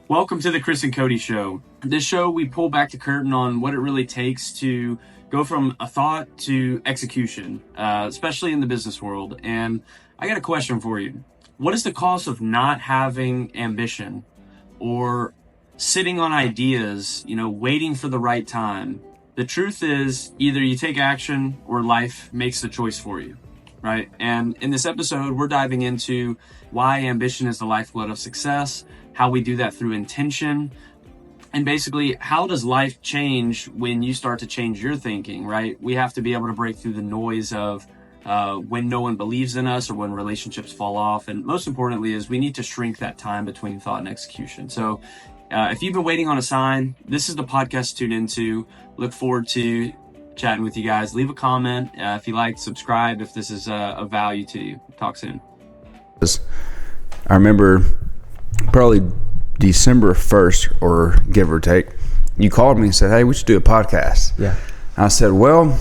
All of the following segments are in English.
Welcome to the Chris and Cody Show. This show, we pull back the curtain on what it really takes to go from a thought to execution, especially in the business world. And I got a question for you. What is the cost of not having ambition or sitting on ideas, waiting for the right time? The truth is, either you take action or life makes the choice for you, right? And in this episode, we're diving into why ambition is the lifeblood of success, how we do that through intention, and basically, how does life change when you start to change your thinking, right? We have to be able to break through the noise of when no one believes in us or when relationships fall off. And most importantly is we need to shrink that time between thought and execution. So if you've been waiting on a sign, this is the podcast to tune into. Look forward to chatting with you guys. Leave a comment if you like, subscribe if this is of value to you. Talk soon. I remember probably December 1st, or give or take, you called me and said, hey, we should do a podcast. Yeah. I said, well,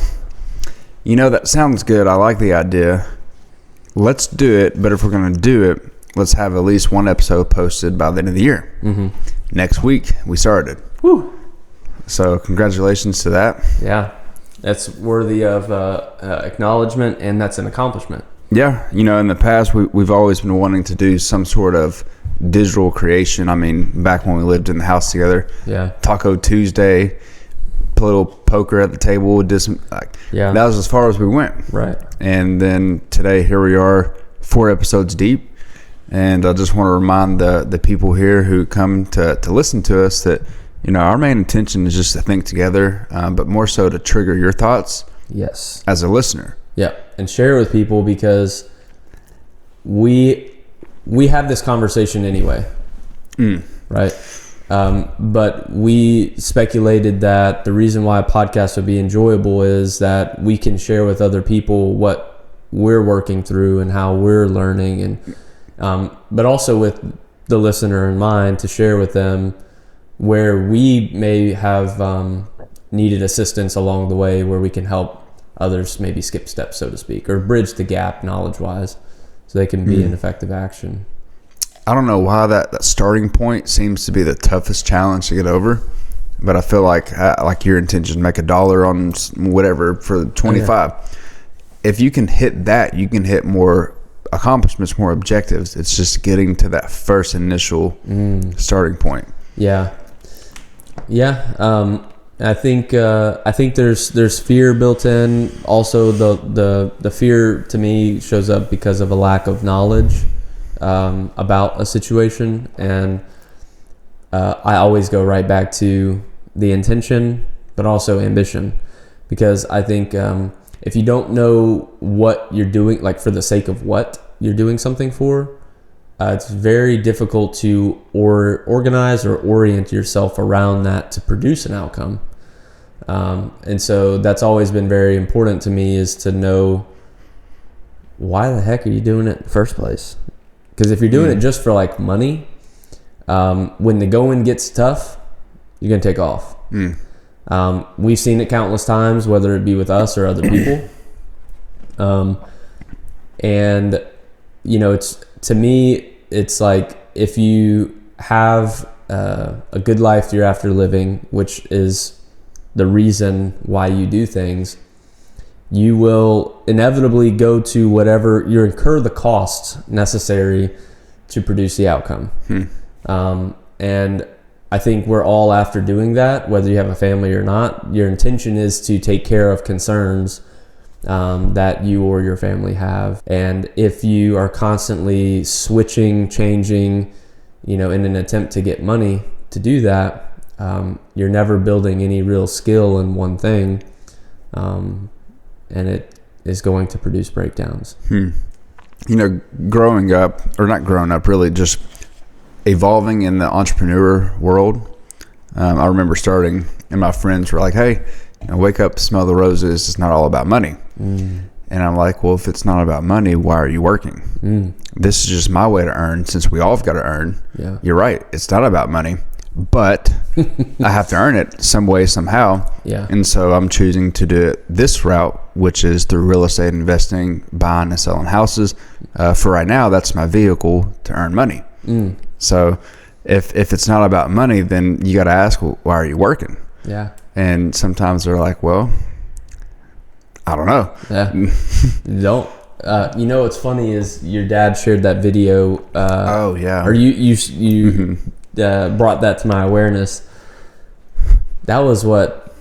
that sounds good. I like the idea. Let's do it. But if we're going to do it, let's have at least one episode posted by the end of the year. Mm-hmm. Next week, we started. Woo. So congratulations to that. Yeah. That's worthy of acknowledgement, and that's an accomplishment. Yeah. In the past, we've always been wanting to do some sort of digital creation. I mean, back when we lived in the house together. Yeah. Taco Tuesday, play a little poker at the table. That was as far as we went. Right. And then today, here we are, 4 episodes deep. And I just want to remind the people here who come to listen to us that, our main intention is just to think together, but more so to trigger your thoughts. Yes. As a listener. Yeah. And share it with people, because we have this conversation anyway. Right. But we speculated that the reason why a podcast would be enjoyable is that we can share with other people what we're working through and how we're learning, and but also with the listener in mind, to share with them where we may have needed assistance along the way, where we can help others maybe skip steps, so to speak, or bridge the gap knowledge-wise, so they can be in effective action. I don't know why that starting point seems to be the toughest challenge to get over, but I feel like your intention, make $1 on whatever for 25. Oh, yeah. If you can hit that, you can hit more accomplishments, more objectives. It's just getting to that first initial starting point. Yeah. I think there's fear built in. Also, the fear to me shows up because of a lack of knowledge about a situation, and I always go right back to the intention, but also ambition, because I think if you don't know what you're doing, like for the sake of what you're doing something for, it's very difficult to organize or orient yourself around that to produce an outcome. And so that's always been very important to me, is to know, why the heck are you doing it in the first place? Because if you're doing it just for like money, when the going gets tough, you're going to take off. We've seen it countless times, whether it be with us or other people. And to me, it's like, if you have a good life you're after living, which is the reason why you do things, you will inevitably go to whatever, you incur the costs necessary to produce the outcome. And I think we're all after doing that, whether you have a family or not. Your intention is to take care of concerns that you or your family have. And if you are constantly switching, changing, in an attempt to get money to do that, you're never building any real skill in one thing. And it is going to produce breakdowns. Growing up, or not growing up, really just evolving in the entrepreneur world. I remember starting, and my friends were like, hey, wake up, smell the roses. It's not all about money. And I'm like, well, if it's not about money, why are you working? This is just my way to earn, since we all have got to earn. Yeah. You're right. It's not about money, but I have to earn it some way, somehow. Yeah. And so I'm choosing to do it this route, which is through real estate investing, buying and selling houses. For right now, that's my vehicle to earn money. So if it's not about money, then you got to ask, well, why are you working? Yeah. And sometimes they're like, well, I don't know. Yeah. Don't. You know what's funny is your dad shared that video. Oh yeah. Or you brought that to my awareness. That was what,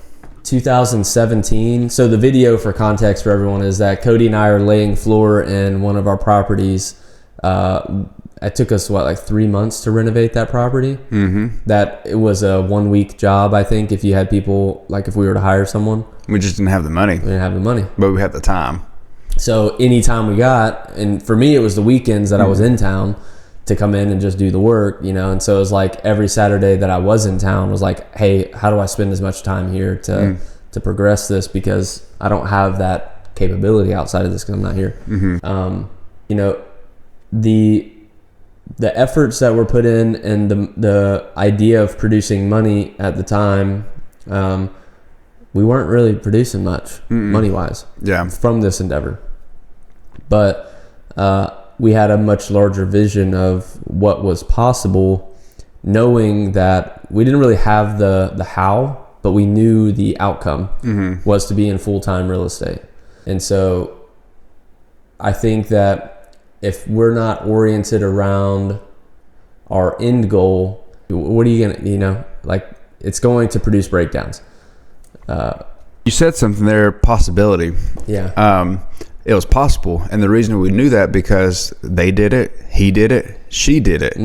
2017. So the video, for context for everyone, is that Cody and I are laying floor in one of our properties. It took us like 3 months to renovate that property. That it was a 1 week job, I think, if you had people, like if we were to hire someone. We just didn't have the money. We didn't have the money. But we had the time. So anytime we got, and for me it was the weekends that I was in town to come in and just do the work, you know. And so it was like every Saturday that I was in town was like, hey, how do I spend as much time here to progress this, because I don't have that capability outside of this because I'm not here. You know, the efforts that were put in and the idea of producing money at the time, we weren't really producing much money wise from this endeavor. But we had a much larger vision of what was possible, knowing that we didn't really have the how, but we knew the outcome was to be in full-time real estate. And so I think that if we're not oriented around our end goal, what are you going to, you know, like, it's going to produce breakdowns. You said something there, possibility. Yeah. It was possible. And the reason we knew that, because they did it, he did it, she did it.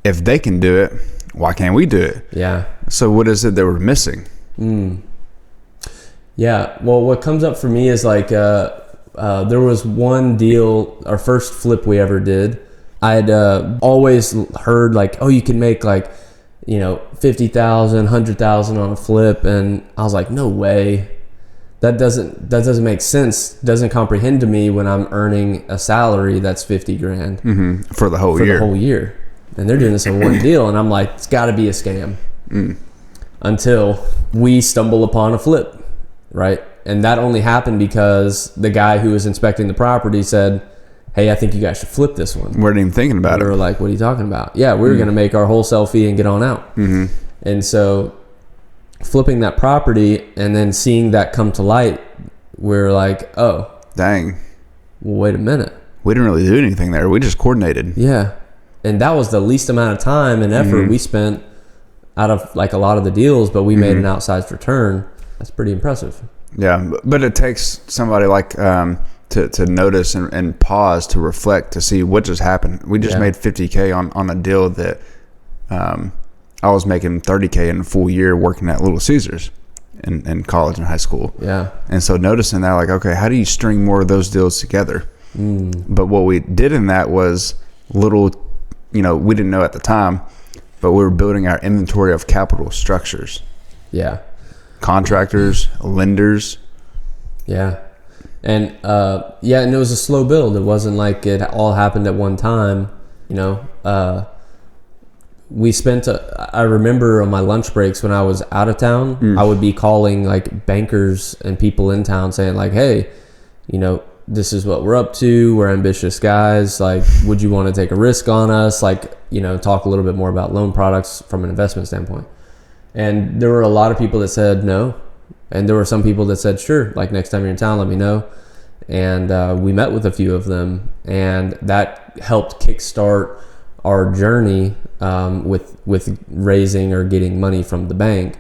If they can do it, why can't we do it? Yeah. So what is it that we're missing? Yeah. Well, what comes up for me is like, there was one deal, our first flip we ever did. I'd always heard like, oh, you can make like, you know, 50,000, 100,000 on a flip. And I was like, no way. That doesn't make sense. Doesn't comprehend to me when I'm earning a salary that's 50 grand for the whole year. And they're doing this in one deal. And I'm like, it's gotta be a scam. Until we stumble upon a flip, right? And that only happened because the guy who was inspecting the property said, hey, I think you guys should flip this one. We weren't even thinking about it. We were like, what are you talking about? Yeah, we were going to make our wholesale fee and get on out. And so flipping that property and then seeing that come to light, we're like, oh. Dang. Well, wait a minute. We didn't really do anything there. We just coordinated. Yeah. And that was the least amount of time and effort we spent out of like a lot of the deals, but we made an outsized return. That's pretty impressive. Yeah, but it takes somebody like to notice and pause to reflect to see what just happened. We just made $50K on a deal that I was making $30K in a full year working at Little Caesars in college and high school. Yeah, and so noticing that, like, okay, how do you string more of those deals together? But what we did in that was little, you know, we didn't know at the time, but we were building our inventory of capital structures. Yeah. Contractors, lenders. Yeah. And and it was a slow build. It wasn't like it all happened at one time. You know, we spent I remember on my lunch breaks when I was out of town, I would be calling like bankers and people in town saying like, hey, you know, this is what we're up to. We're ambitious guys. Like, would you want to take a risk on us? Like, you know, talk a little bit more about loan products from an investment standpoint. And there were a lot of people that said no. And there were some people that said, sure, like next time you're in town, let me know. And we met with a few of them, and that helped kickstart our journey with raising or getting money from the bank,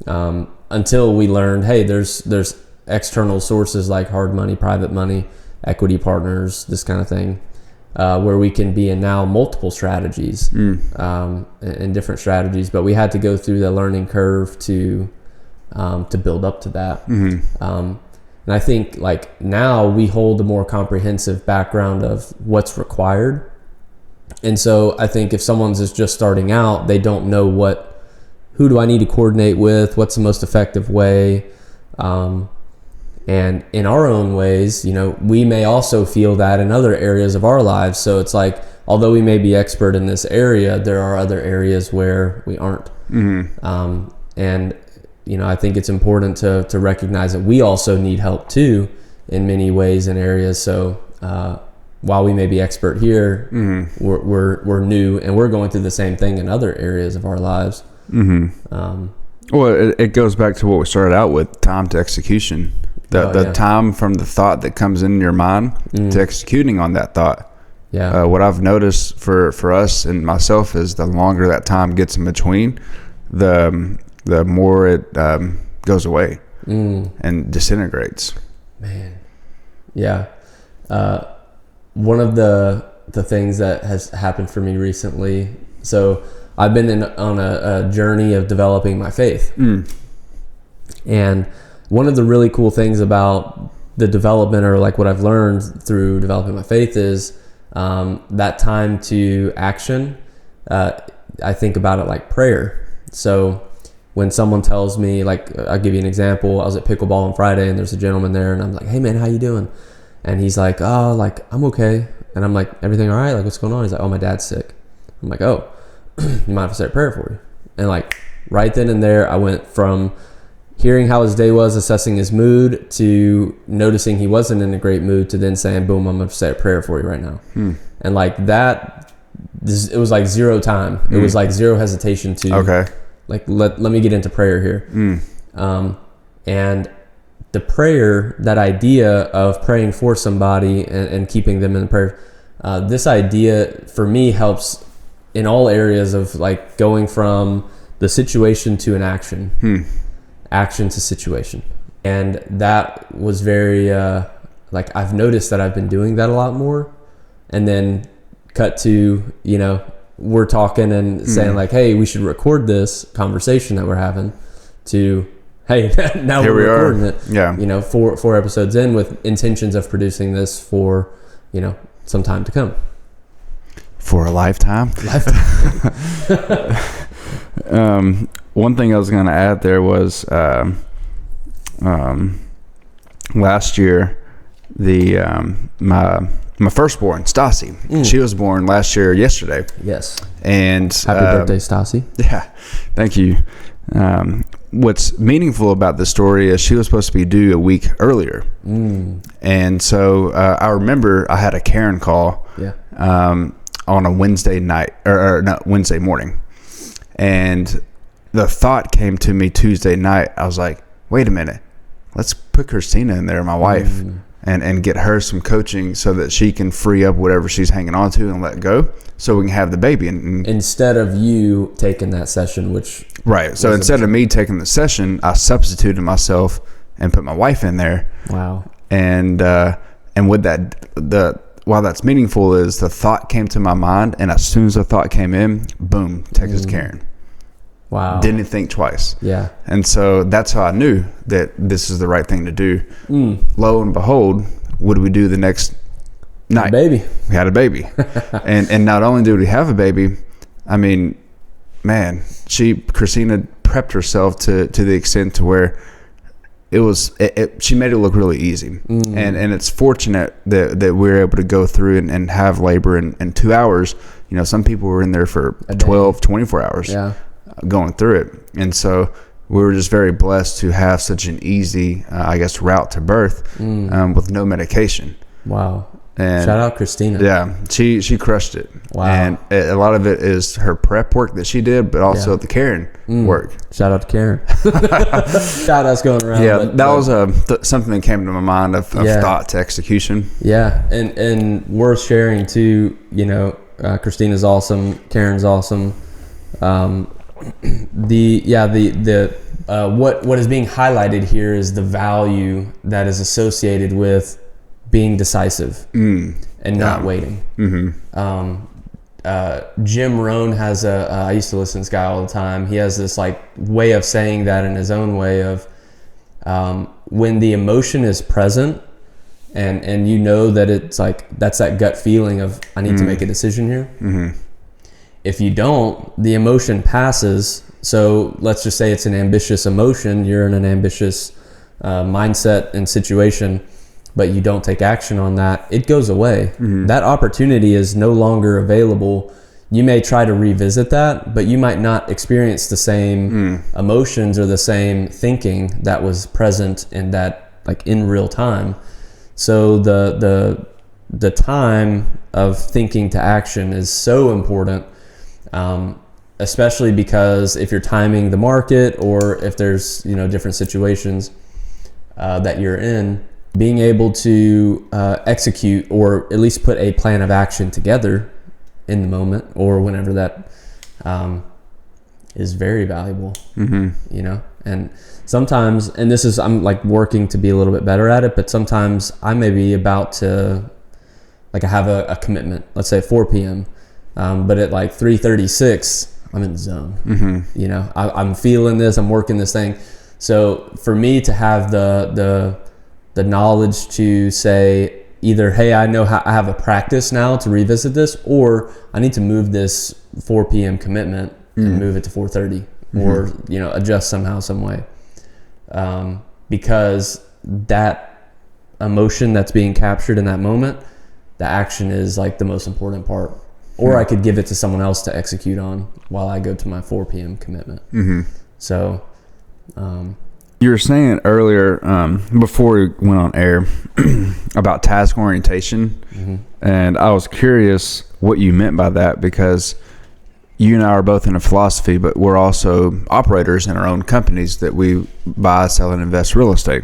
until we learned, hey, there's external sources like hard money, private money, equity partners, this kind of thing, where we can be in now multiple strategies and different strategies. But we had to go through the learning curve to build up to that. And I think like now we hold a more comprehensive background of what's required. And so I think if someone's is just starting out, they don't know who do I need to coordinate with? What's the most effective way? And in our own ways, you know, we may also feel that in other areas of our lives. So it's like, although we may be expert in this area, there are other areas where we aren't. And, you know, I think it's important to recognize that we also need help too in many ways and areas. So while we may be expert here, we're new, and we're going through the same thing in other areas of our lives. Well, it goes back to what we started out with: time to execution. The time from the thought that comes in your mind to executing on that thought. Yeah. What I've noticed for us and myself is the longer that time gets in between, the more it goes away and disintegrates. Man. Yeah. One of the things that has happened for me recently, so I've been on a journey of developing my faith. And one of the really cool things about the development, or like what I've learned through developing my faith, is that time to action. I think about it like prayer. So when someone tells me, like, I'll give you an example. I was at pickleball on Friday, and there's a gentleman there, and I'm like, "Hey man, how you doing?" And he's like, "Oh, like, I'm okay." And I'm like, "Everything all right? Like, what's going on?" He's like, "Oh, my dad's sick." I'm like, "Oh, you mind if I say a prayer for you?" And like right then and there, I went from hearing how his day was, assessing his mood, to noticing he wasn't in a great mood, to then saying, "Boom, I'm going to say a prayer for you right now." And like that, it was like zero time. It was like zero hesitation to, like, let me get into prayer here. And the prayer, that idea of praying for somebody and keeping them in prayer, this idea for me helps in all areas of like going from the situation to an action, action to situation. And that was very, like, I've noticed that I've been doing that a lot more. And then cut to, we're talking and saying like, "Hey, we should record this conversation that we're having," to, "Hey, now Here we're recording it." Yeah. 4 episodes in, with intentions of producing this for, some time to come. For a lifetime. One thing I was going to add there was last year, my firstborn, Stassi, she was born last year, yesterday. Yes. And happy birthday, Stassi. Yeah, thank you. What's meaningful about this story is she was supposed to be due a week earlier. And so I remember I had a Karen call on a Wednesday night, or not, Wednesday morning. And the thought came to me Tuesday night. I was like, wait a minute, let's put Christina in there, my wife, and get her some coaching so that she can free up whatever she's hanging on to and let go, so we can have the baby. And instead of you taking that session, which... Right. So instead of me taking the session, I substituted myself and put my wife in there. Wow. And with that, while that's meaningful, is the thought came to my mind, and as soon as the thought came in, boom, Texas Karen. Wow. Didn't think twice. Yeah. And so that's how I knew that this is the right thing to do. Lo and behold, what did we do the next night? Baby. We had a baby. and not only did we have a baby, I mean, man, Christina prepped herself to the extent to where she made it look really easy. And it's fortunate that we were able to go through and have labor in 2 hours. Some people were in there for 12, 24 hours. Yeah. Going through it. And so we were just very blessed to have such an easy, route to birth with no medication. Wow. And shout out Christina. Yeah, she crushed it. Wow. And a lot of it is her prep work that she did, but also the Karen work. Shout out to Karen. Shout outs going around. Yeah, that was something that came to my mind of thought to execution. Yeah, and worth sharing too. Christina's awesome. Karen's awesome. What is being highlighted here is the value that is associated with being decisive and not waiting. Jim Rohn has I used to listen to this guy all the time. He has this like way of saying that in his own way of when the emotion is present and that it's like, that's that gut feeling of, I need to make a decision here. If you don't, the emotion passes. So let's just say it's an ambitious emotion. You're in an ambitious mindset and situation, but you don't take action on that. It goes away. That opportunity is no longer available. You may try to revisit that, but you might not experience the same emotions or the same thinking that was present in that, like, in real time. So the time of thinking to action is so important, especially because if you're timing the market or if there's, different situations that you're in, being able to execute or at least put a plan of action together in the moment or whenever that is very valuable. And sometimes, and this is, I'm like working to be a little bit better at it, but sometimes I may be about to, like I have a commitment, let's say at 4 p.m. But at like 3:36, I'm in the zone. I'm feeling this, I'm working this thing. So for me to have the knowledge to say either, hey, I know how I have a practice now to revisit this, or I need to move this 4 p.m. commitment and move it to 4:30, or adjust somehow, some way, because that emotion that's being captured in that moment, the action is like the most important part. Or I could give it to someone else to execute on while I go to my 4 p.m. commitment. So you were saying earlier, before we went on air, about task orientation, and I was curious what you meant by that, because you and I are both in a philosophy, but we're also operators in our own companies that we buy, sell, and invest real estate.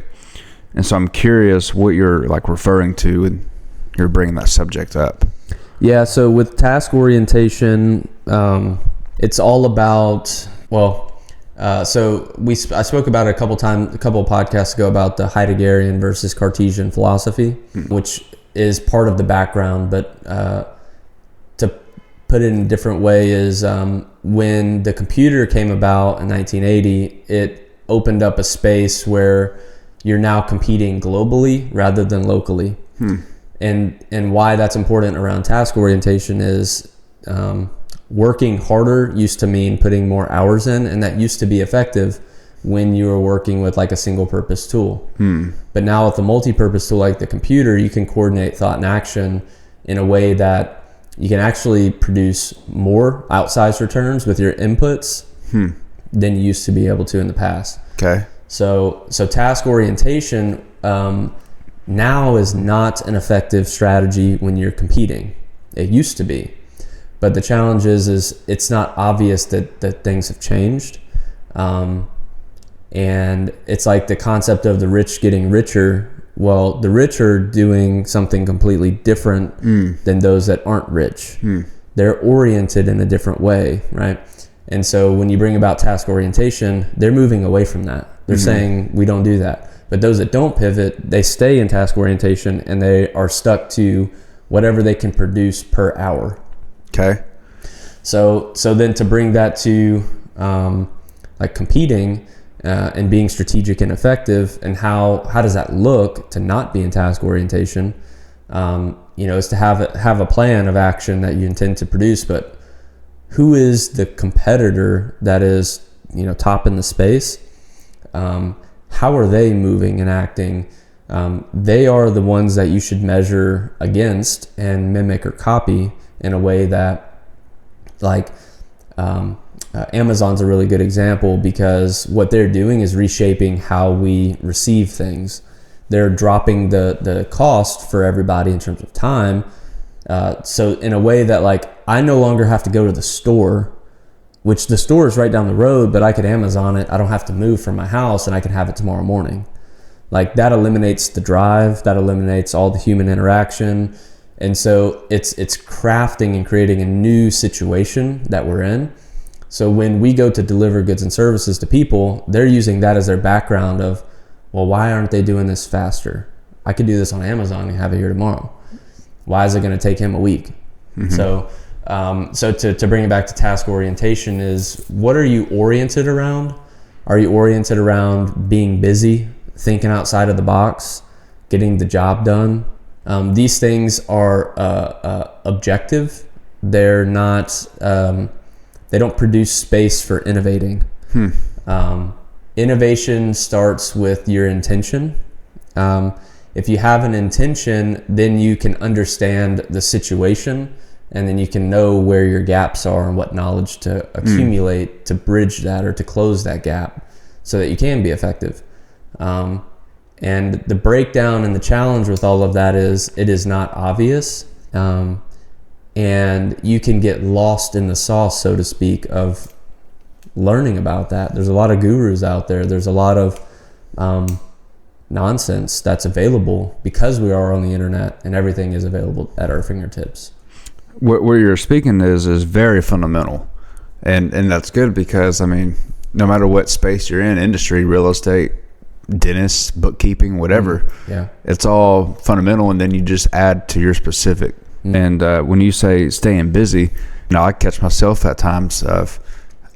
And so I'm curious what you're like referring to when you're bringing that subject up. Yeah, so with task orientation, it's all about, so I spoke about it a couple of podcasts ago about the Heideggerian versus Cartesian philosophy, which is part of the background, but to put it in a different way is when the computer came about in 1980, it opened up a space where you're now competing globally rather than locally. And why that's important around task orientation is working harder used to mean putting more hours in, and that used to be effective when you were working with like a single purpose tool. But now with a multi-purpose tool like the computer, you can coordinate thought and action in a way that you can actually produce more outsized returns with your inputs than you used to be able to in the past. Okay. So task orientation now is not an effective strategy when you're competing. It used to be. But the challenge is it's not obvious that things have changed. And it's like the concept of the rich getting richer. Well, the rich are doing something completely different than those that aren't rich. They're oriented in a different way, right? And so when you bring about task orientation, they're moving away from that. They're saying, we don't do that. But those that don't pivot, they stay in task orientation and they are stuck to whatever they can produce per hour. Okay. So then to bring that to like competing and being strategic and effective, and how does that look to not be in task orientation? Is to have a plan of action that you intend to produce, but who is the competitor that is top in the space? How are they moving and acting? They are the ones that you should measure against and mimic or copy in a way that, like, Amazon's a really good example, because what they're doing is reshaping how we receive things. They're dropping the cost for everybody in terms of time. So in a way that, like, I no longer have to go to the store, which the store is right down the road, but I could Amazon it. I don't have to move from my house and I can have it tomorrow morning. Like, that eliminates the drive, that eliminates all the human interaction. And so it's crafting and creating a new situation that we're in. So when we go to deliver goods and services to people, they're using that as their background of, well, why aren't they doing this faster? I could do this on Amazon and have it here tomorrow. Why is it going to take him a week? So to bring it back to task orientation is, what are you oriented around? Are you oriented around being busy, thinking outside of the box, getting the job done? These things are objective. They're not, they don't produce space for innovating. Innovation starts with your intention. If you have an intention, then you can understand the situation, and then you can know where your gaps are and what knowledge to accumulate to bridge that or to close that gap so that you can be effective. And the breakdown and the challenge with all of that is it is not obvious. And you can get lost in the sauce, so to speak, of learning about that. There's a lot of gurus out there. There's a lot of nonsense that's available because we are on the internet and everything is available at our fingertips. What you're speaking is very fundamental, and that's good because I mean, no matter what space you're in, industry, real estate, dentist, bookkeeping, whatever, it's all fundamental, and then you just add to your specific. And when you say staying busy, you know, I catch myself at times of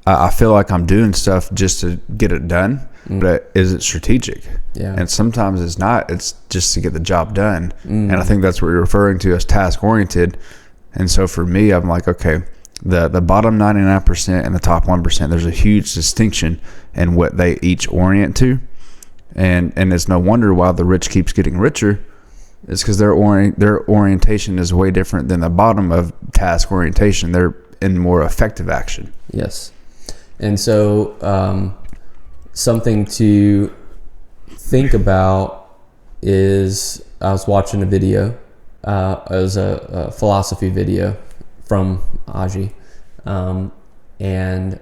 I feel like I'm doing stuff just to get it done, but is it strategic? And sometimes it's not. It's just to get the job done. And I think that's what you're referring to as task oriented. And so for me, I'm like, okay, the bottom 99% and the top 1%, there's a huge distinction in what they each orient to. And it's no wonder why the rich keeps getting richer. It's because their orientation is way different than the bottom of task orientation. They're in more effective action. Yes. And so something to think about is I was watching a video. It was a philosophy video from Aji. And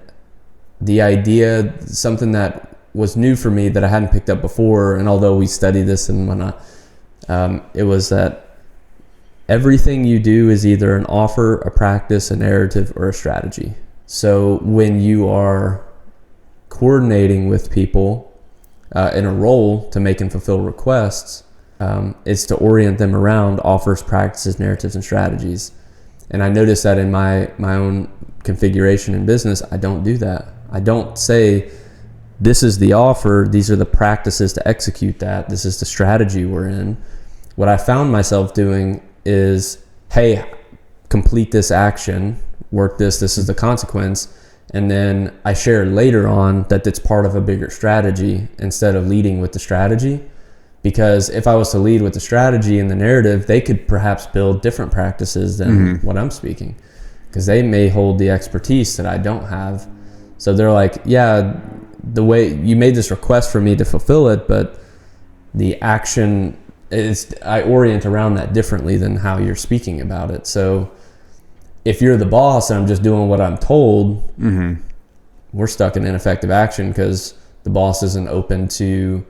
the idea, something that was new for me that I hadn't picked up before, and although we study this and whatnot, it was that everything you do is either an offer, a practice, a narrative, or a strategy. So when you are coordinating with people in a role to make and fulfill requests, it's to orient them around offers, practices, narratives, and strategies. And I noticed that in my own configuration in business, I don't do that. I don't say, this is the offer, these are the practices to execute that, this is the strategy we're in. What I found myself doing is, hey, complete this action, work this is the consequence, and then I share later on that it's part of a bigger strategy instead of leading with the strategy. Because if I was to lead with the strategy and the narrative, they could perhaps build different practices than what I'm speaking, because they may hold the expertise that I don't have. So they're like, yeah, the way you made this request for me to fulfill it, but the action is, I orient around that differently than how you're speaking about it. So if you're the boss and I'm just doing what I'm told, we're stuck in ineffective action because the boss isn't open to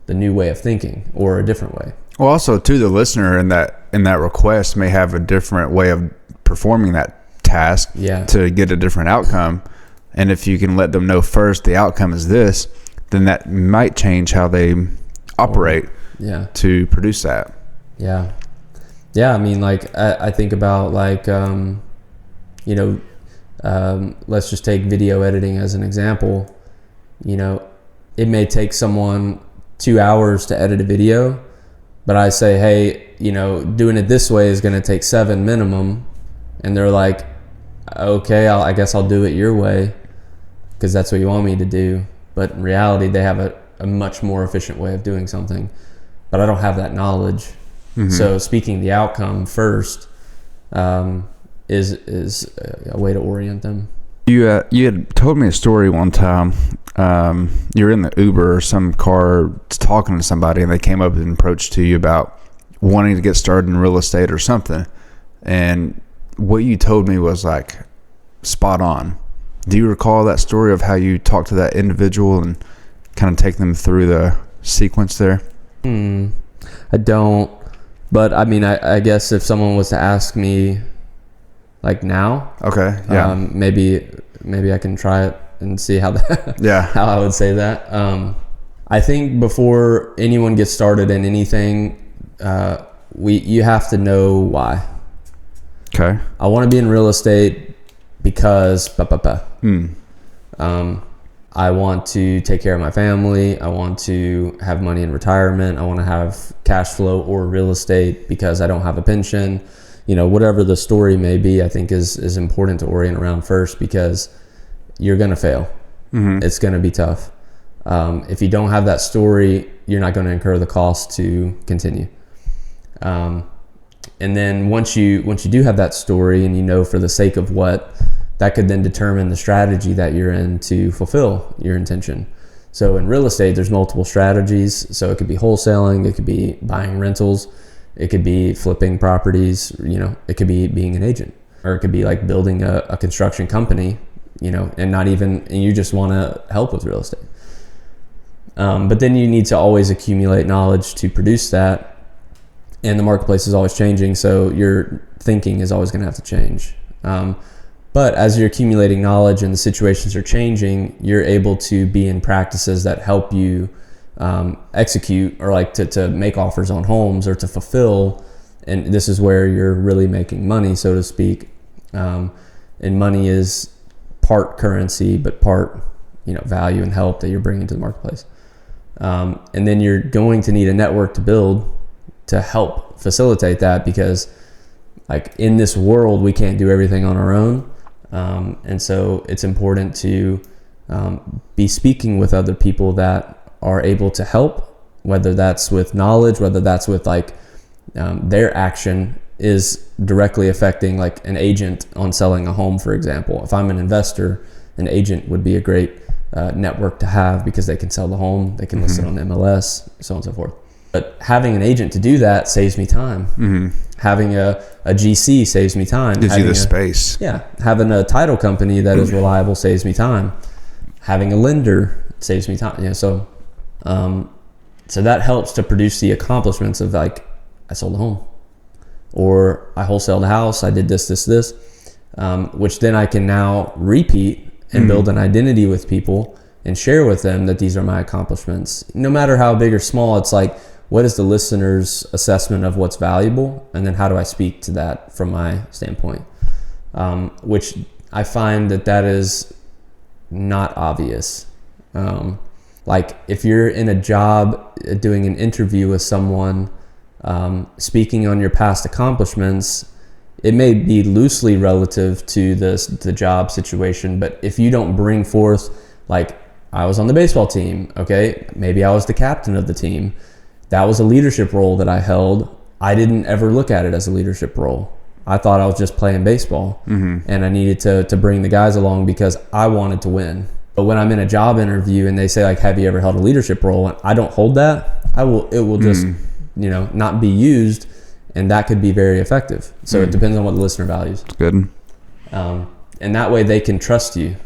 the new way of thinking or a different way. Well, also too, the listener in that request may have a different way of performing that task to get a different outcome. And if you can let them know first the outcome is this, then that might change how they operate to produce that. Yeah. I mean, like I think about like, let's just take video editing as an example. You know, it may take someone 2 hours to edit a video, but I say, hey, you know, doing it this way is going to take 7 minimum. And they're like, okay, I guess I'll do it your way because that's what you want me to do. But in reality, they have a much more efficient way of doing something, but I don't have that knowledge. So speaking the outcome first is a way to orient them. You had told me a story one time. You're in the Uber or some car talking to somebody, and they came up and approached to you about wanting to get started in real estate or something. And what you told me was like spot on. Do you recall that story of how you talked to that individual and kind of take them through the sequence there? I don't, but I mean, I guess if someone was to ask me like now, maybe I can try it and see how that, how I would say that. I think before anyone gets started in anything, you have to know why. Okay. I want to be in real estate because I want to take care of my family. I want to have money in retirement. I want to have cash flow or real estate because I don't have a pension. You know, whatever the story may be, I think is important to orient around first, because you're going to fail. It's going to be tough. If you don't have that story, you're not going to incur the cost to continue. And then once you do have that story, and you know for the sake of what, that could then determine the strategy that you're in to fulfill your intention. So in real estate, there's multiple strategies. So it could be wholesaling, it could be buying rentals, it could be flipping properties, it could be being an agent, or it could be like building a construction company, and you just want to help with real estate. But then you need to always accumulate knowledge to produce that. And the marketplace is always changing, so your thinking is always going to have to change. But as you're accumulating knowledge and the situations are changing, you're able to be in practices that help you execute, or like to make offers on homes, or to fulfill. And this is where you're really making money, so to speak. And money is part currency, but part value and help that you're bringing to the marketplace. And then you're going to need a network to build to help facilitate that, because like in this world, we can't do everything on our own. And so it's important to be speaking with other people that are able to help, whether that's with knowledge, whether that's with like their action is directly affecting like an agent on selling a home, for example. If I'm an investor, an agent would be a great network to have, because they can sell the home, they can list it on MLS, so on and so forth. But having an agent to do that saves me time. Having a GC saves me time. Gives you the space. Yeah. Having a title company that is reliable saves me time. Having a lender saves me time. So that helps to produce the accomplishments of like, I sold a home, or I wholesaled a house, I did this, which then I can now repeat and build an identity with people and share with them that these are my accomplishments. No matter how big or small, it's like, what is the listener's assessment of what's valuable? And then how do I speak to that from my standpoint? Which I find that is not obvious. Like if you're in a job doing an interview with someone, speaking on your past accomplishments, it may be loosely relative to the job situation, but if you don't bring forth, like, I was on the baseball team, okay, maybe I was the captain of the team, that was a leadership role that I held. I didn't ever look at it as a leadership role. I thought I was just playing baseball, and I needed to bring the guys along because I wanted to win. But when I'm in a job interview and they say like, have you ever held a leadership role? And I don't hold that, it will just, not be used, and that could be very effective. So it depends on what the listener values. Good. And that way they can trust you,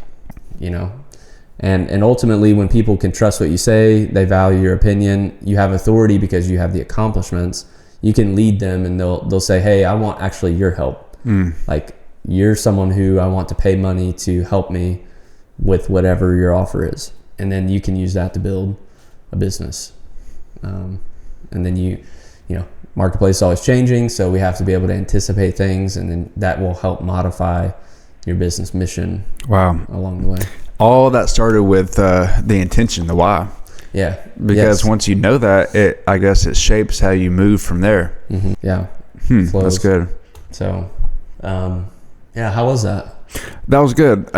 and ultimately when people can trust what you say, they value your opinion, you have authority because you have the accomplishments, you can lead them, and they'll say, hey, I want actually your help. Like, you're someone who I want to pay money to help me with whatever your offer is. And then you can use that to build a business. And then marketplace is always changing, so we have to be able to anticipate things, and then that will help modify your business mission along the way. All that started with the intention, the why. Yeah. Because once you know that, I guess it shapes how you move from there. Yeah. That's good. So, how was that? That was good.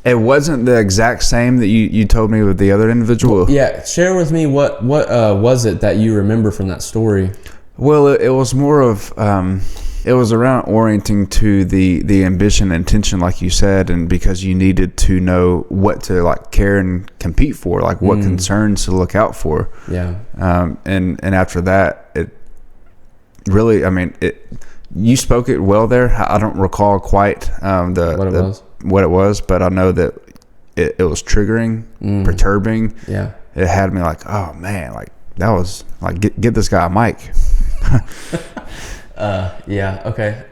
It wasn't the exact same that you told me with the other individual. Yeah. Share with me what was it that you remember from that story? Well, it was more of, it was around orienting to the ambition and intention, like you said, and because you needed to know what to like care and compete for, like what concerns to look out for. Yeah. And after that, it really, you spoke it well there. I don't recall quite what it was, but I know that it was triggering, perturbing. Yeah. It had me like, oh man, like that was like, get this guy a mic. Yeah. Okay.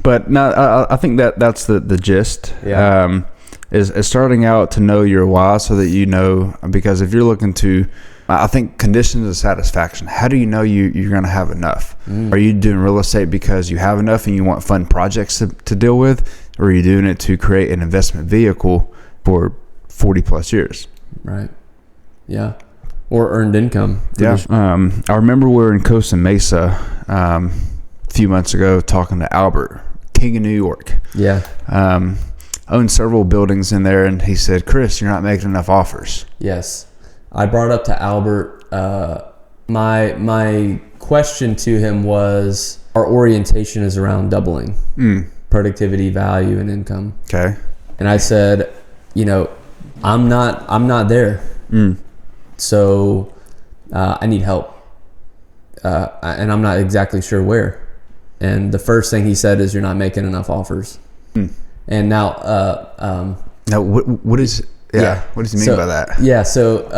But no, I think that's the gist. Yeah. Is starting out to know your why, so that you know, because if you're looking to, I think conditions of satisfaction. How do you know you're going to have enough? Are you doing real estate because you have enough and you want fun projects to deal with, or are you doing it to create an investment vehicle for 40 plus years? Right. Yeah. Or earned income. Yeah. I remember we were in Costa Mesa a few months ago talking to Albert, King of New York. Yeah. Owned several buildings in there, and he said, Chris, you're not making enough offers. Yes. I brought up to Albert, my question to him was, our orientation is around doubling productivity, value, and income. Okay. And I said, I'm not there. So I need help. And I'm not exactly sure where. And the first thing he said is, you're not making enough offers. And now, Now, what does he mean by that? Yeah. So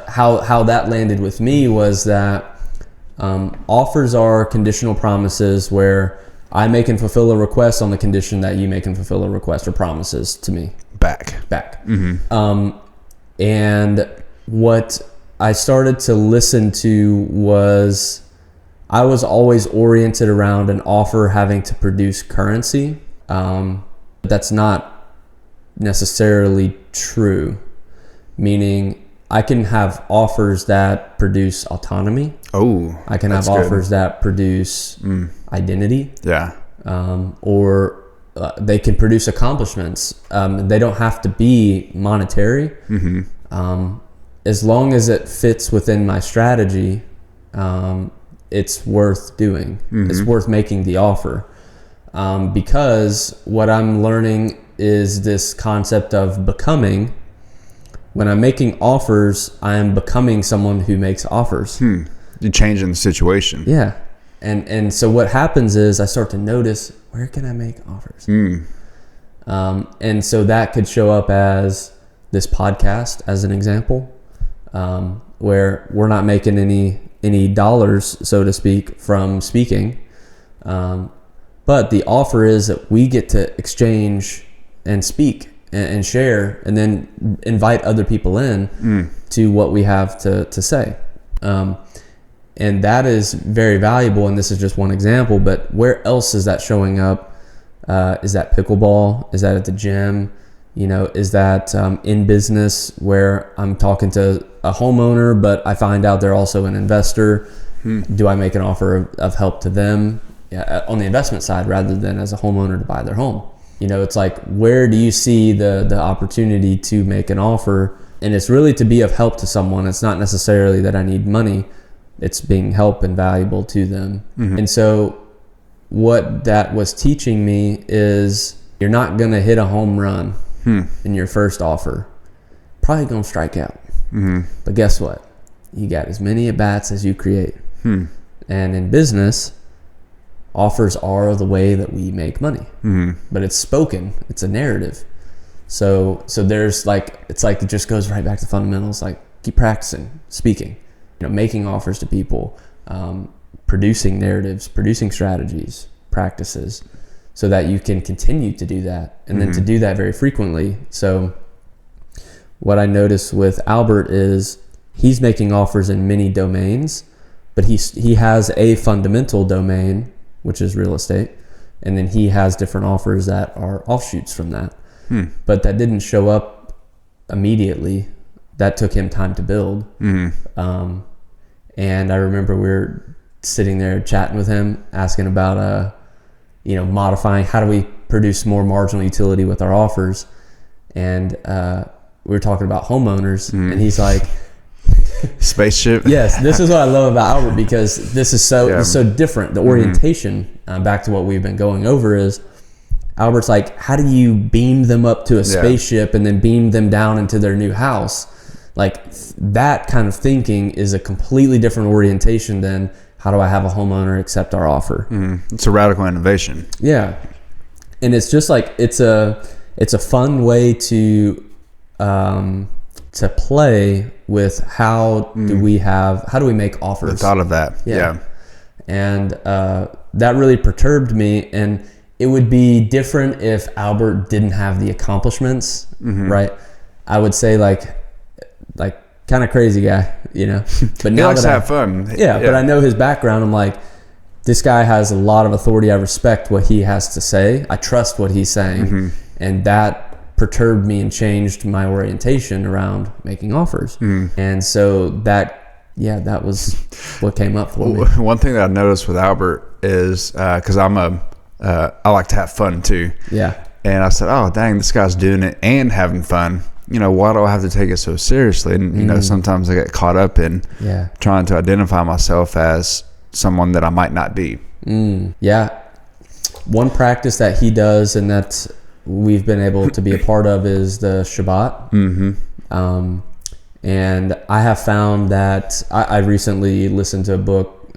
how that landed with me was that offers are conditional promises where I make and fulfill a request on the condition that you make and fulfill a request or promises to me back. And what I started to listen to was, I was always oriented around an offer having to produce currency. That's not necessarily true, meaning I can have offers that produce autonomy. I can have offers that produce identity. Or they can produce accomplishments. They don't have to be monetary. As long as it fits within my strategy, it's worth doing. It's worth making the offer. Because what I'm learning is this concept of becoming. When I'm making offers, I am becoming someone who makes offers. You're changing the situation. Yeah. And so what happens is I start to notice, where can I make offers? And so that could show up as this podcast, as an example, where we're not making any dollars, so to speak, from speaking. But the offer is that we get to exchange and speak and share, and then invite other people in to what we have to say. And that is very valuable. And this is just one example, but where else is that showing up? Is that pickleball? Is that at the gym? Is that in business, where I'm talking to a homeowner, but I find out they're also an investor? Do I make an offer of help to them on the investment side rather than as a homeowner to buy their home? It's like, where do you see the opportunity to make an offer? And it's really to be of help to someone. It's not necessarily that I need money. It's being help and valuable to them. And so what that was teaching me is, you're not going to hit a home run in your first offer. Probably going to strike out. But guess what? You got as many at-bats as you create. And in business, offers are the way that we make money. But it's spoken. It's a narrative. So there's it's like it just goes right back to fundamentals. Like, keep practicing speaking, making offers to people, producing narratives, producing strategies, practices, so that you can continue to do that, and then to do that very frequently. So what I noticed with Albert is, he's making offers in many domains, but he has a fundamental domain, which is real estate, and then he has different offers that are offshoots from that. But that didn't show up immediately. That took him time to build. And I remember we were sitting there chatting with him, asking about modifying, how do we produce more marginal utility with our offers? And we were talking about homeowners, and he's like, spaceship. Yes, this is what I love about Albert, because this is so different. The orientation, back to what we've been going over, is Albert's like, how do you beam them up to a spaceship and then beam them down into their new house? Like, that kind of thinking is a completely different orientation than, how do I have a homeowner accept our offer? It's a radical innovation. Yeah. And it's just like, it's a fun way to play with how do we make offers? The thought of that. Yeah. And that really perturbed me. And it would be different if Albert didn't have the accomplishments, right? I would say like kind of crazy guy, But now he likes to have fun. But I know his background. I'm like, this guy has a lot of authority. I respect what he has to say. I trust what he's saying, and that perturbed me and changed my orientation around making offers. And so that was what came up for me. One thing that I noticed with Albert is, because I like to have fun too. Yeah. And I said, oh, dang, this guy's doing it and having fun. Why do I have to take it so seriously? And, sometimes I get caught up in trying to identify myself as someone that I might not be. Yeah. One practice that he does, and that's we've been able to be a part of is the Shabbat. And I have found that I recently listened to a book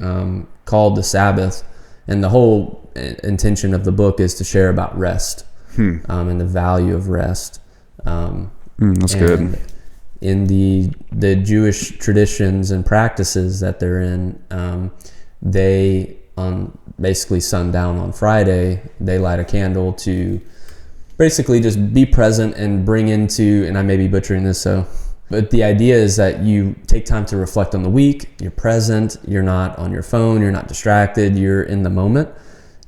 called The Sabbath, and the whole intention of the book is to share about rest and the value of rest. That's good. In the Jewish traditions and practices that they're in, they on basically sundown on Friday, they light a candle to basically just be present and bring into, and I may be butchering this, but the idea is that you take time to reflect on the week, you're present, you're not on your phone, you're not distracted, you're in the moment,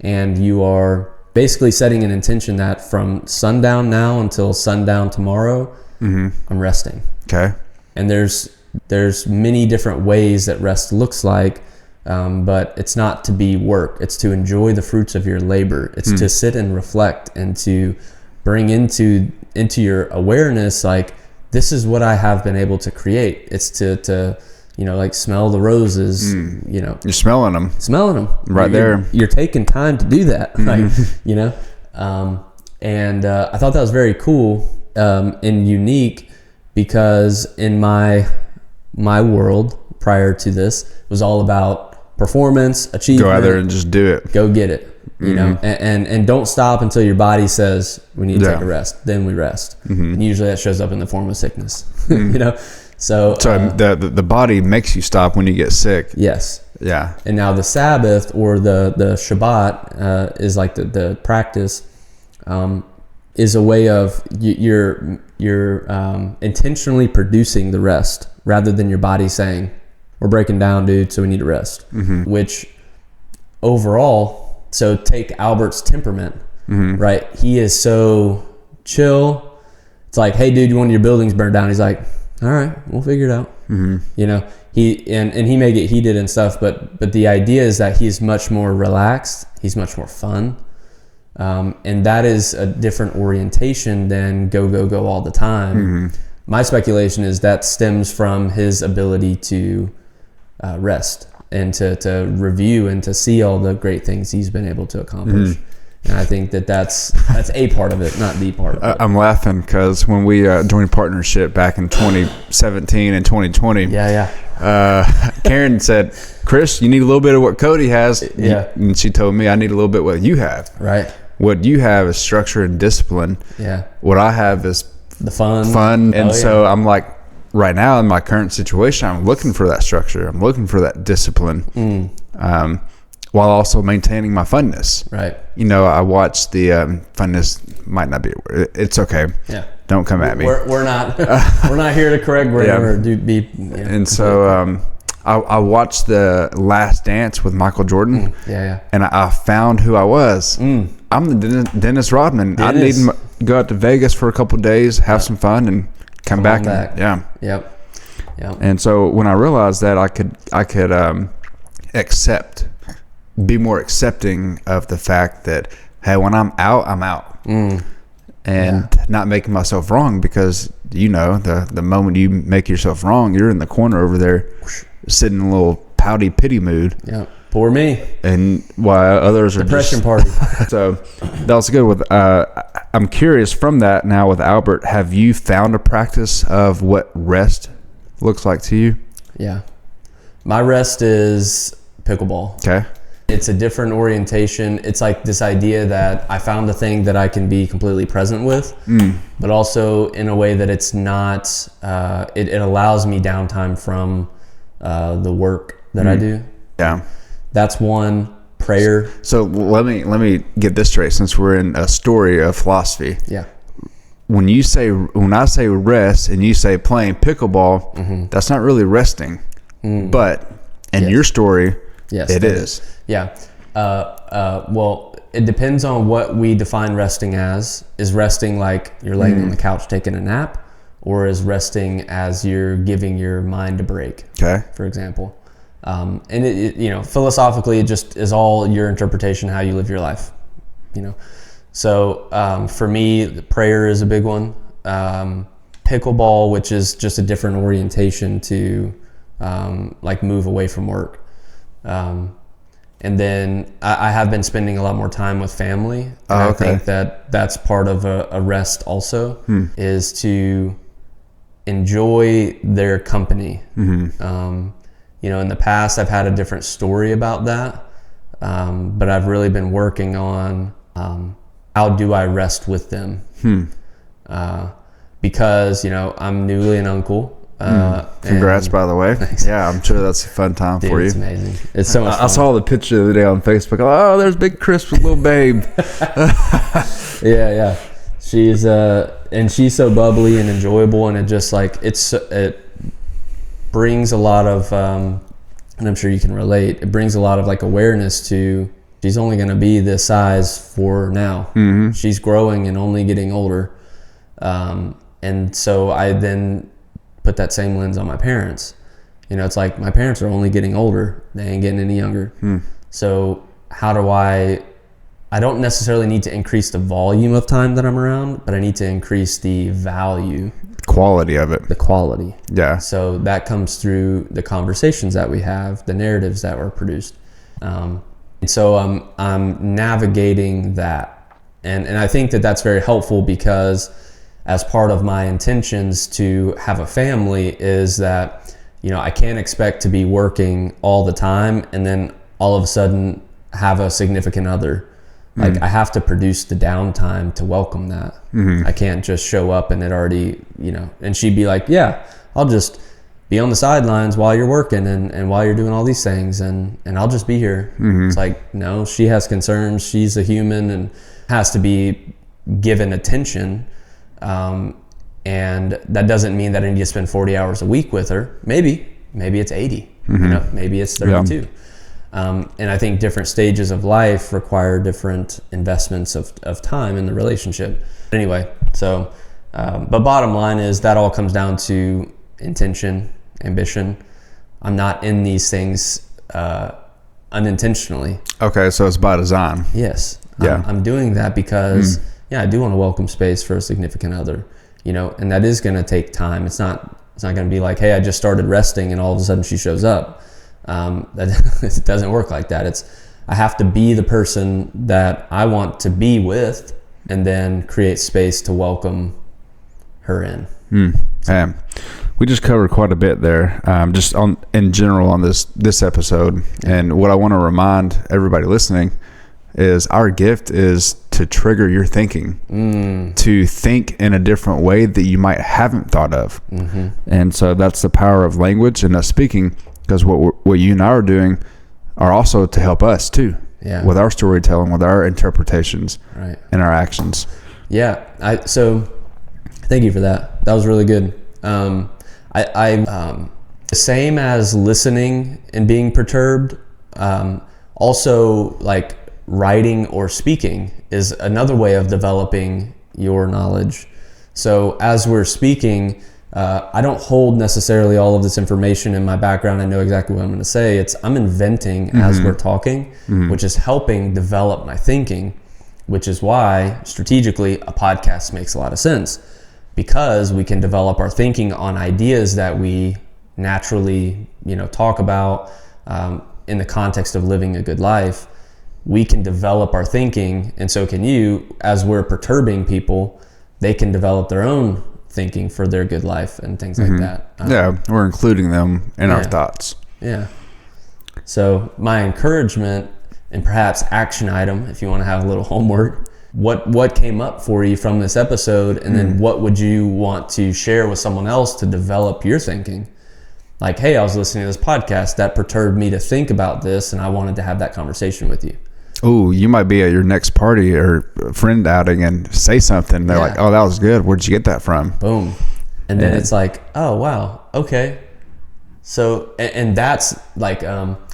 and you are basically setting an intention that from sundown now until sundown tomorrow, I'm resting. Okay. And there's many different ways that rest looks like, but it's not to be work. It's to enjoy the fruits of your labor. It's to sit and reflect and to bring into your awareness, like, this is what I have been able to create. It's to like smell the roses, You're smelling them. Right there. You're taking time to do that, like, and I thought that was very cool and unique, because in my world prior to this, it was all about performance, achievement. Go out there and just do it. Go get it. You know, and don't stop until your body says we need to take a rest. Then we rest. And usually that shows up in the form of sickness. So the body makes you stop when you get sick. Yes. Yeah. And now the Sabbath or the Shabbat is like the practice is a way of you're intentionally producing the rest, rather than your body saying, we're breaking down, dude, so we need to rest. Which overall, so take Albert's temperament, right? He is so chill. It's like, hey, dude, one of your buildings burned down. He's like, all right, we'll figure it out. He may get heated and stuff, but the idea is that he's much more relaxed. He's much more fun. And that is a different orientation than go all the time. My speculation is that stems from his ability to rest and to review and to see all the great things he's been able to accomplish. And I think that's a part of it, not the part of it. I'm laughing because when we joined partnership back in 2017 and 2020, Karen said, Chris, you need a little bit of what Cody has. And she told me I need a little bit what you have. Right. What you have is structure and discipline. Yeah. What I have is the fun. And so I'm like, right now in my current situation, I'm looking for that structure. I'm looking for that discipline, while also maintaining my funness. Right. I watched the funness. Might not be. It's okay. Yeah. Don't come at me. We're not. We're not here to correct grammar or be. And so I watched the Last Dance with Michael Jordan. And I found who I was. I'm the Dennis Rodman. I need to go out to Vegas for a couple of days, have some fun, and come back. Yep. And so when I realized that I could be more accepting of the fact that, hey, when I'm out, I'm out. And not making myself wrong, because the moment you make yourself wrong, you're in the corner over there sitting in a little pouty pity mood. Yeah. Poor me. And while others are depression party. So that was good. I'm curious from that now with Albert, have you found a practice of what rest looks like to you? Yeah. My rest is pickleball. Okay. It's a different orientation. It's like this idea that I found a thing that I can be completely present with, but also in a way that it's not, it allows me downtime from the work that I do. Yeah. That's one. Prayer. So let me get this straight, since we're in a story of philosophy. Yeah. When I say rest and you say playing pickleball, that's not really resting. But in your story, it is. Yeah. Well, it depends on what we define resting as. Is resting like you're laying on the couch taking a nap, or is resting as you're giving your mind a break? Okay. For example. And it philosophically, it just is all your interpretation, how you live your life, So for me, prayer is a big one. Pickleball, which is just a different orientation to move away from work. And then I have been spending a lot more time with family. And I think that that's part of a rest also, is to enjoy their company. You know, in the past, I've had a different story about that. But I've really been working on how do I rest with them? Because, you know, I'm newly an uncle. Congrats, by the way. Thanks. Yeah, I'm sure that's a fun time for you. It's amazing. It's so much fun. I saw the picture the other day on Facebook. Oh, there's Big Chris with little babe. Yeah. She's and she's so bubbly and enjoyable, and it just like it brings a lot of and I'm sure you can relate. It brings a lot of like awareness to she's only going to be this size for now. She's growing and only getting older, and so I then put that same lens on my parents. You know, it's like my parents are only getting older. They ain't getting any younger. So how do I don't necessarily need to increase the volume of time that I'm around, but I need to increase the value. Quality of it. The quality. Yeah. So that comes through the conversations that we have, the narratives that were produced. And so I'm navigating that. And I think that that's very helpful because as part of my intentions to have a family is that, you know, I can't expect to be working all the time and then all of a sudden have a significant other. Like I have to produce the downtime to welcome that. I can't just show up and it already, you know, and she'd be like, yeah, I'll just be on the sidelines while you're working and while you're doing all these things and I'll just be here. It's like, no, she has concerns. She's a human and has to be given attention. And that doesn't mean that I need to spend 40 hours a week with her. Maybe it's 80, you know, maybe it's 32. Yeah. And I think different stages of life require different investments of time in the relationship. Anyway, so, but bottom line is that all comes down to intention, ambition. I'm not in these things, unintentionally. Okay. So it's by design. Yes. Yeah. I'm doing that because I do want to welcome space for a significant other, you know, and that is going to take time. It's not going to be like, hey, I just started resting and all of a sudden she shows up. It doesn't work like that. I have to be the person that I want to be with and then create space to welcome her in. We just covered quite a bit there, just in general on this episode. And what I want to remind everybody listening is our gift is to trigger your thinking, to think in a different way that you might haven't thought of. And so that's the power of language and us speaking, because what you and I are doing are also to help us too, with our storytelling, with our interpretations, and our actions. Yeah. So thank you for that. That was really good. The same as listening and being perturbed, also like writing or speaking is another way of developing your knowledge. So as we're speaking, I don't hold necessarily all of this information in my background. I know exactly what I'm going to say. I'm inventing as we're talking, which is helping develop my thinking, which is why strategically a podcast makes a lot of sense, because we can develop our thinking on ideas that we naturally, you know, talk about in the context of living a good life. We can develop our thinking, and so can you. As we're perturbing people, they can develop their own thinking for their good life and things like that. We're including them in our thoughts. Yeah. So my encouragement and perhaps action item, if you want to have a little homework, what came up for you from this episode, and then what would you want to share with someone else to develop your thinking? Like, hey, I was listening to this podcast that perturbed me to think about this, and I wanted to have that conversation with you. Oh, you might be at your next party or friend outing and say something. They're like, oh, that was good. Where'd you get that from? Boom. And then it's like, oh, wow. Okay. So, and that's like,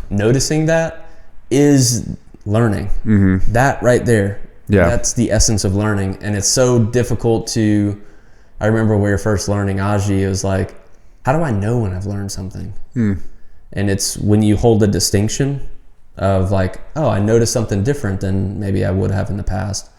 noticing that is learning. That right there. Yeah. That's the essence of learning. And it's so difficult I remember when we were first learning Aji, it was like, how do I know when I've learned something? And it's when you hold a distinction of like, oh, I noticed something different than maybe I would have in the past.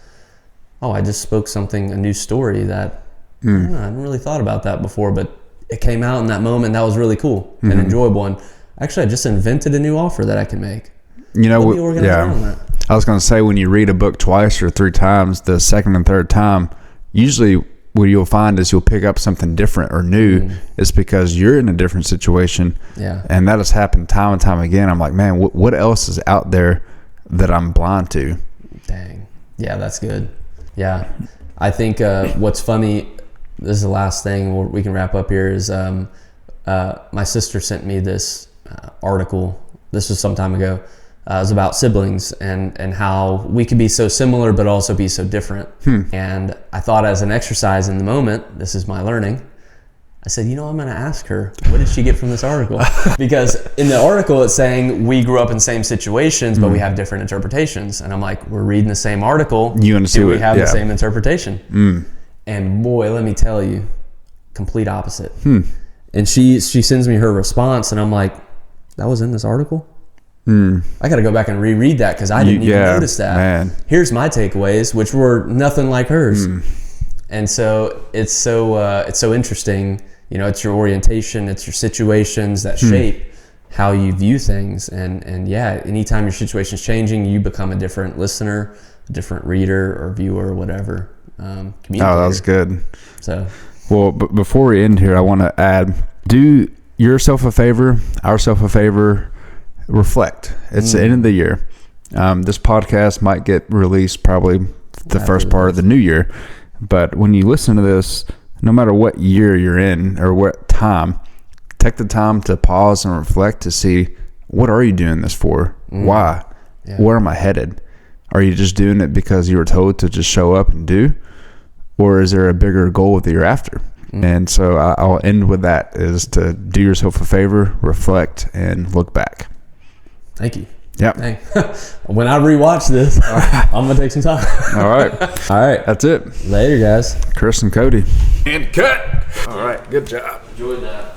Oh, I just spoke a new story that I hadn't really thought about that before, but it came out in that moment. That was really cool and enjoyable. And actually, I just invented a new offer that I can make. You know, Let me organize around that. I was going to say, when you read a book twice or 3 times, the second and third time, usually what you'll find is you'll pick up something different or new. It's because you're in a different situation. Yeah. And that has happened time and time again. I'm like, man, what else is out there that I'm blind to? Dang. Yeah, that's good. Yeah. I think what's funny, this is the last thing we can wrap up here, is my sister sent me this article. This was some time ago. It was about siblings and how we could be so similar but also be so different. And I thought, as an exercise in the moment, this is my learning, I said, I'm going to ask her, what did she get from this article? Because in the article it's saying we grew up in the same situations, but we have different interpretations. And I'm like, we're reading the same article. You want to see we have the same interpretation? And boy, let me tell you, complete opposite. And she sends me her response, and I'm like, that was in this article? I got to go back and reread that because I didn't even notice that. Man. Here's my takeaways, which were nothing like hers. And so it's so interesting. It's your orientation, it's your situations that shape how you view things. And yeah, anytime your situation's changing, you become a different listener, a different reader or viewer or whatever. Communicator. Oh, that was good. So, well, before we end here, I want to add: do yourself a favor, ourselves a favor. Reflect. It's the end of the year. This podcast might get released probably the first part of the new year, but when you listen to this, no matter what year you're in or what time, take the time to pause and reflect to see, what are you doing this for? Why? Where am I headed? Are you just doing it because you were told to just show up and do, or is there a bigger goal that you're after? And so I'll end with that: is to do yourself a favor, reflect, and look back. Thank you. Yep. Hey, when I rewatch this, I'm going to take some time. All right. All right. That's it. Later, guys. Chris and Cody. And cut. All right. Good job. Enjoyed that.